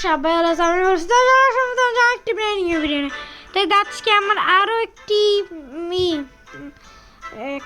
সবাই হলো একটি ভিডিও। তাই আজকে আমার আরও একটি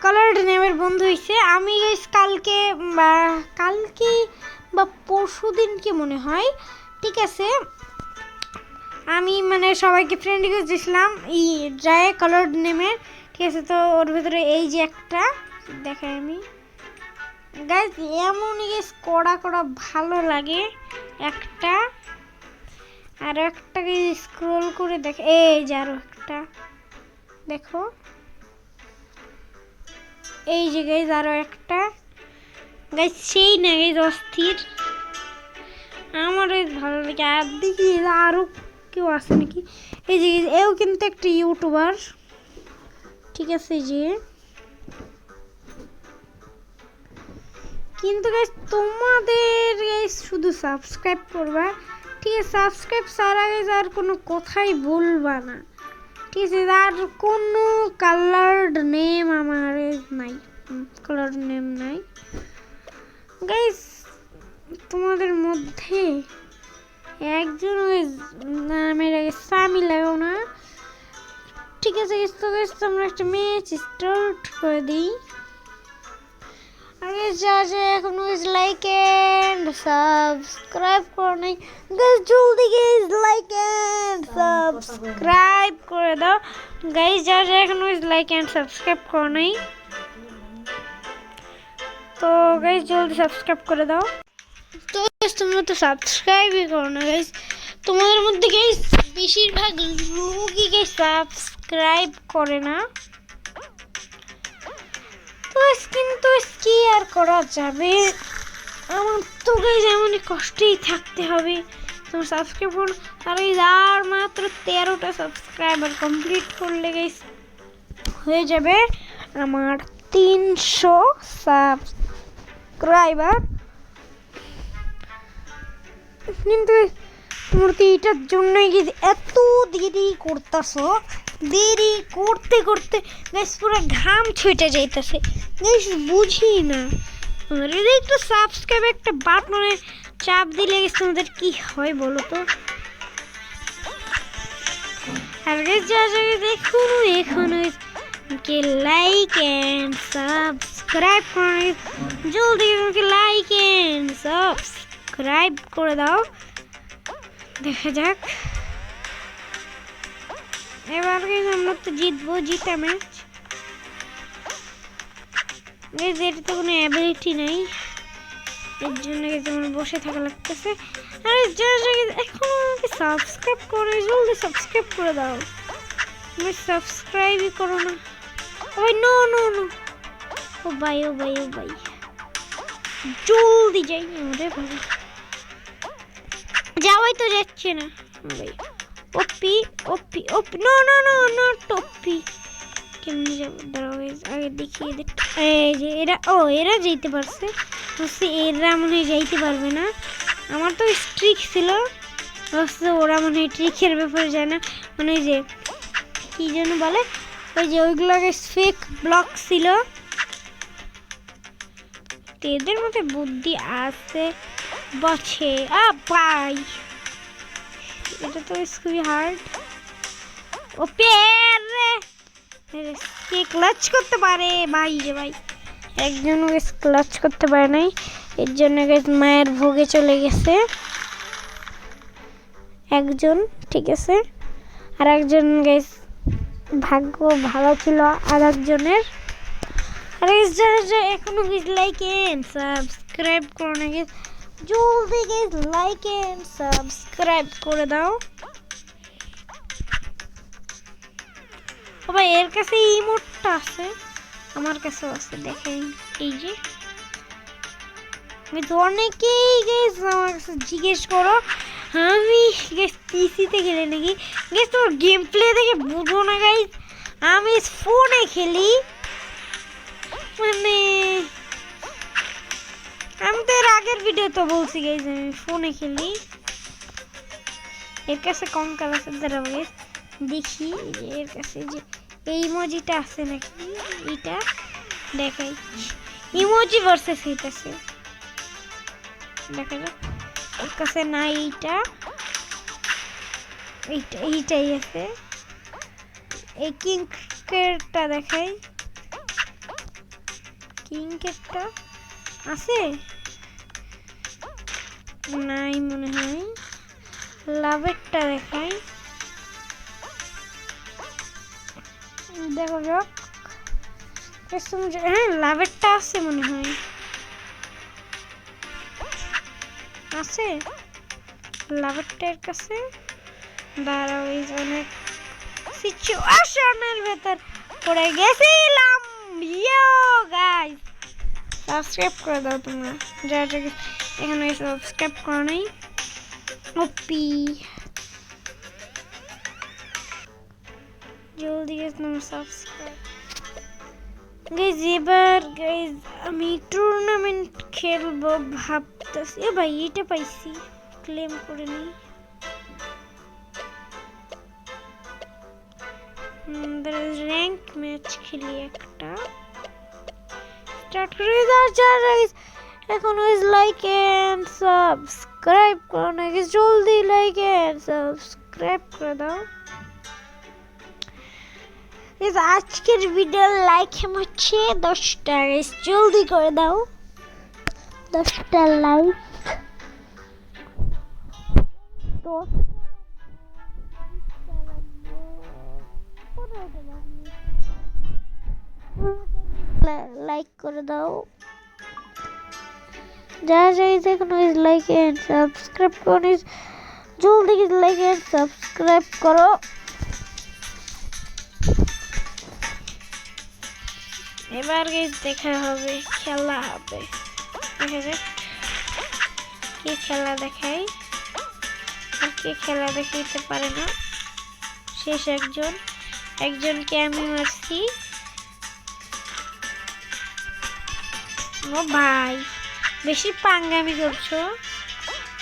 কালার্ড নেমের বন্ধু হয়েছে। আমি কালকে বা পরশু দিনকে মনে হয়, ঠিক আছে, আমি মানে সবাইকে ফ্রেন্ড রিকোয়েস্ট দিয়েছিলাম যায় কালার্ড নেমের, ঠিক আছে। তো ওর ভিতরে এই যে একটা দেখাই আমি গাইস, এমনই গাইস কড়া কড়া ভালো লাগে একটা। আর একটাকে স্ক্রল করে দেখ, এই যে আরো একটা দেখো, এই যে গাইস আরো একটা গাইস, সেই না গাইস অস্থির, আমার ভালো লাগে। আর দেখি আরো কেউ আছে নাকি, এই যে এও কিন্তু একটা ইউটিউবার, ঠিক আছে। যে কিন্তু গাইস তোমাদের গাইস শুধু সাবস্ক্রাইব করবা, ঠিক আছে। সাবস্ক্রাইব ছাড়া গাইস আর কোনো কথাই বলবা না, ঠিক আছে। আর কোনো কালার্ড নেম আমার নাই, কালার্ড নেম নাই গাইস। তোমাদের মধ্যে একজন নামের আগে সামি লাগাও না, ঠিক আছে। তো গাইস তোমরা একটা ম্যাচ স্টার্ট করে দিই। এখন লাইক এন্ড সাবস্ক্রাইব করে নাই গাইস, জলদি গাইস লাইক এন্ড সাবস্ক্রাইব করে দাও গাইস। যা এখন লাইক এন্ড সাবস্ক্রাইব করে নাই, তো গাইস জলদি সাবস্ক্রাইব করে দাও। তো তোমরা তো সাবস্ক্রাইবই করো না গাইস, তোমাদের মধ্যে গাইস বেশিরভাগ লোকই গাইস সাবস্ক্রাইব করে না। কিন্তু কি আর করা যাবে, আমার তো গাইস এমনই কষ্টেই থাকতে হবে। তোমার সাবস্ক্রাইব করো, আর মাত্র 13টা সাবস্ক্রাইবার কমপ্লিট করলে গাইস হয়ে যাবে আমার 300 সাবস্ক্রাইবার। কিন্তু তোমরা তো এটার জন্যই গাইস এত দেরি করতেছো, দেরি করতে করতে গাইস পুরো ঘাম ছুটে যাইতেছে গাইস, বুঝি না। একটু সাবস্ক্রাইব একটা বাটনে চাপ দিলে গাইস তোমাদের কি হয় বলো তো। আর গাইস যা দেখুন এখন কে লাইক এন্ড সাবস্ক্রাইব করে, জলদি আমাকে লাইক এন্ড সাবস্ক্রাইব করে দাও। দেখা যাক এবার গাইস আমরা তো জিতবো, জিতা ম্যাচ গাইস। এটা তো কোনো অ্যাবিলিটি নাই, এর জন্য গাইস আমার বসে থাকা লাগতেছে। আরে এখন আমাকে সাবস্ক্রাইব করে, জলদি সাবস্ক্রাইব করে দাও। তুমি সাবস্ক্রাইবই করো না। ও ভাই নো নো নো, ও ভাই ও ভাই ও ভাই, জলদি যাই আমাদের ভাই, যাওয়াই তো যাচ্ছে না ভাই। ওপি ওপি ওপি, নো নো নো নো টপি, কেমনে যাবো দাঁড়াও গাইস আগে দেখি এদের। এই যে এরা যেতে পারছে, এরা মনে হয় যাইতে পারবে না। আমার তো ট্রিক ছিল, ওরা মনে হয় ট্রিকের ব্যাপারে যায় না, মানে ওই যে কি যেন বলে, ওই যে ওইগুলো ফেক ব্লক ছিল। এদের মধ্যে বুদ্ধি আছে বছে ভাই, এটা তো খুবই হার্ড। ও পেরে কে ক্লাচ করতে পারে ভাই রে ভাই, একজন ক্লাচ করতে পারে নাই, এর জন্য গাইস মায়ের ভোগে চলে গেছে একজন, ঠিক আছে। আর একজন গাইস ভাগ্য ভালো ছিল আর একজনের। আর এখনো গাইস লাইক এন্ড সাবস্ক্রাইব করো না গাইস, জলদি গাইস লাইক এন্ড সাবস্ক্রাইব করে দাও। ভাই এর কাছে ইমোটটা আছে, আমার কাছেও আছে, দেখেন এই যে। আমি তো অনেকেই গাইস আমার কাছে জিজ্ঞেস করো আমি গাইস পিসিতে খেলে নাকি গাইস, তোমার গেম প্লে দেখে বুঝো না গাইস, আমি ফোনে খেলি। মানে আমি তো এর আগের ভিডিও তো বলছি গাইস আমি ফোনে খেলি। এর কাছে কঙ্কাল আছে, দাঁড়াও গাইস দেখি এর কাছে যে এই ইমোজিটা আছে নাকি, এটা দেখাই, ইমোজি ভার্সেস হইতাছে, দেখা যাক। ওর কাছে না এইটা, এইটাই আছে। এই কিংকেরটা দেখাই, কিংকেরটা আছে নাই মনে হয়। লাভেরটা দেখাই, দেখো যাক। হ্যাঁ লাভেরটা আছে মনে হয়, আছে লাভেরটার কাছে। দাঁড়াও, এই অনেক সিচুয়েশনের ভেতর পড়ে গেছিলাম। ইয়ো গাইস, সাবস্ক্রাইব করে দাও তোমরা যারা যারা এখানে সাবস্ক্রাইব করো নাই। ওপি জলদি গাইস তোমরা সাবস্ক্রাইব। গাইস এবার গাইস আমি টুর্নামেন্ট খেলবো ভাবতেছি। এ ভাই এটা পাইছি, ক্লেম করে নিই। র্যাঙ্ক ম্যাচ খেলি একটা, স্টার্ট করে দাও গাইস। এখন গাইস লাইক এন্ড সাবস্ক্রাইব করো না গাইস, জলদি লাইক এন্ড সাবস্ক্রাইব করে দাও গাইস। আজকের ভিডিও লাইক হচ্ছে 10টা গাইস, জলদি করে দাও 10টা লাইক। লাইক করে দাও যারা যাই দেখুন, লাইক এন্ড সাবস্ক্রাইব করো, জলদি লাইক এন্ড সাবস্ক্রাইব করো। এবার গাইস দেখা হবে, খেলা হবে, দেখা যাক কি খেলা দেখাই। আর কে খেলা দেখাইতে পারে না, শেষ একজনকে আমি মারছি। ও ভাই বেশি পাঙ্গামি করছো,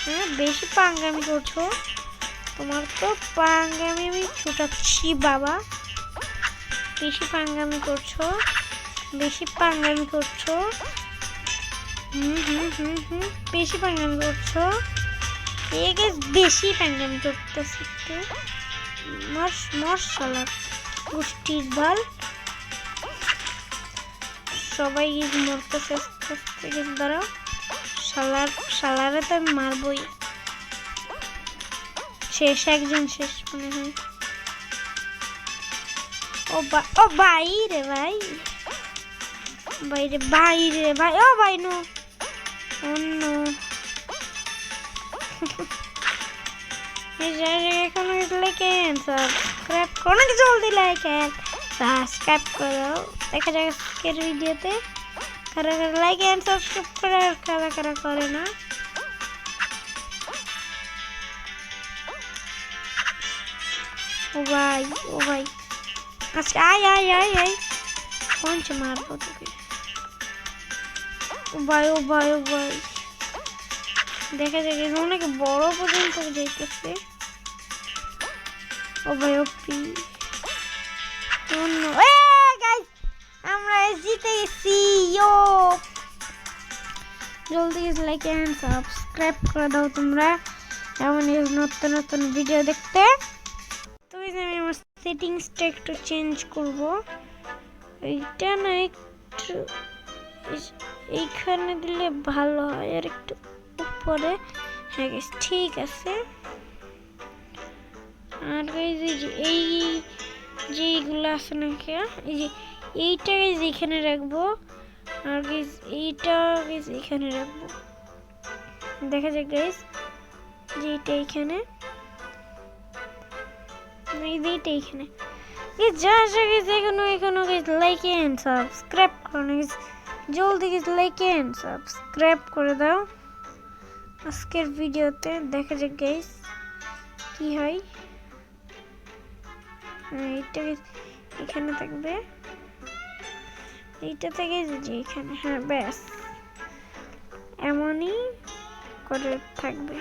হ্যাঁ বেশি পাঙ্গামি করছো, তোমার তো পাঙ্গামি আমি ছুটাচ্ছি বাবা। বেশি পাঙ্গামি করছো, বেশি পাঙ্গামি করছো, বেশি পাঙ্গামি করছো। ঠিক আছে, বেশি পাঙ্গামি করতেছি একটু। মশালার গোষ্ঠীর বাল সবাই মরতেছে আস্তে আস্তে। দাঁড়াও, শালারে তো আমি মারবই। একজন শেষ মনে হয়। ও ভাই রে ভাই, বাইরে ভাই, ও ভাই নো অন্য এখন লাইক এন্ড সাবস্ক্রাইব করো না, জলদি লাইক এন্ড সাবস্ক্রাইব করো। দেখা যাক আজকের ভিডিওতে কারা কারা লাইক এন্ড সাবস্ক্রাইব করে আর কারা কারা করে না। ও ভাই আজকে আয় পঞ্চ মারবো তোকে। ও ভাই দেখা যাক অনেক বড় পর্যন্ত যাইতেছে। ও ভাই ওপি গাইস, আমরা জিতে গেছি। জলদি লাইক এন্ড সাবস্ক্রাইব করে দাও তোমরা এমন নতুন নতুন ভিডিও দেখতে। তো আমি আমার সেটিংসটা একটু চেঞ্জ করব, এইটা না একটু এইখানে দিলে ভালো হয়, আর একটু উপরে। হ্যাঁ গাইস ঠিক আছে। আর গাইস এই যেগুলো আছে না, এই যে এইটা গাইস এখানে রাখবো, আর গাইস এইটা গাইস এখানে রাখবো। দেখা যাক গাইস যে এইটা এখানে, এইটা এখানে। যা গাইস এখনো গাইস লাইক এন্ড সাবস্ক্রাইব করো গাইস, জলদি গাইস লাইক এন্ড সাবস্ক্রাইব করে দাও আজকের ভিডিওতে। দেখা যাক গাইস কি হয়। এইটা এখানে থাকবে, এইটা থেকে যে এখানে। হ্যাঁ ব্যাস এমনই করে থাকবে।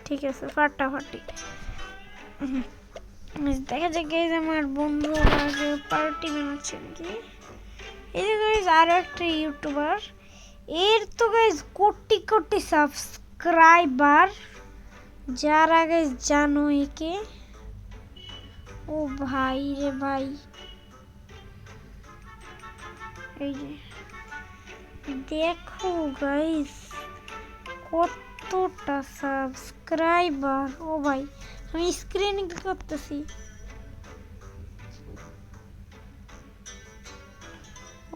ঠিক আছে, ফাটাফাটি। দেখা যাক গাইস আমার বন্ধু পার্টি বানাচ্ছে নাকি। এই যে গাইস আরো একটা ইউটিউবার, এর তো গাইস কোটি কোটি সাবস্ক্রাইবার, যারা গাইস জানো একে, ও ভাই রে ভাই, এই যে দেখো গাইস কতটা সাবস্ক্রাইবার। ও ভাই আমি স্ক্রিনে কি করতেছি,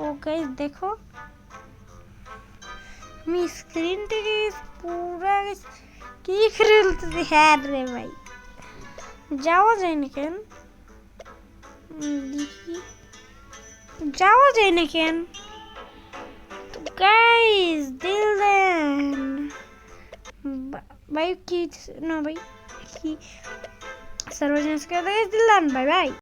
ও গাইস দেখো আমি স্ক্রিন থেকে পুরা কি খেলতেছি। হ্যাঁ রে ভাই যাওয়া যায় না কেন, দেখি যাওয়া যায় না কেন। গাইস দিল দেন ভাই, কি না ভাই, কি সার্ভার চেঞ্জ করে দিল দেন ভাই ভাই।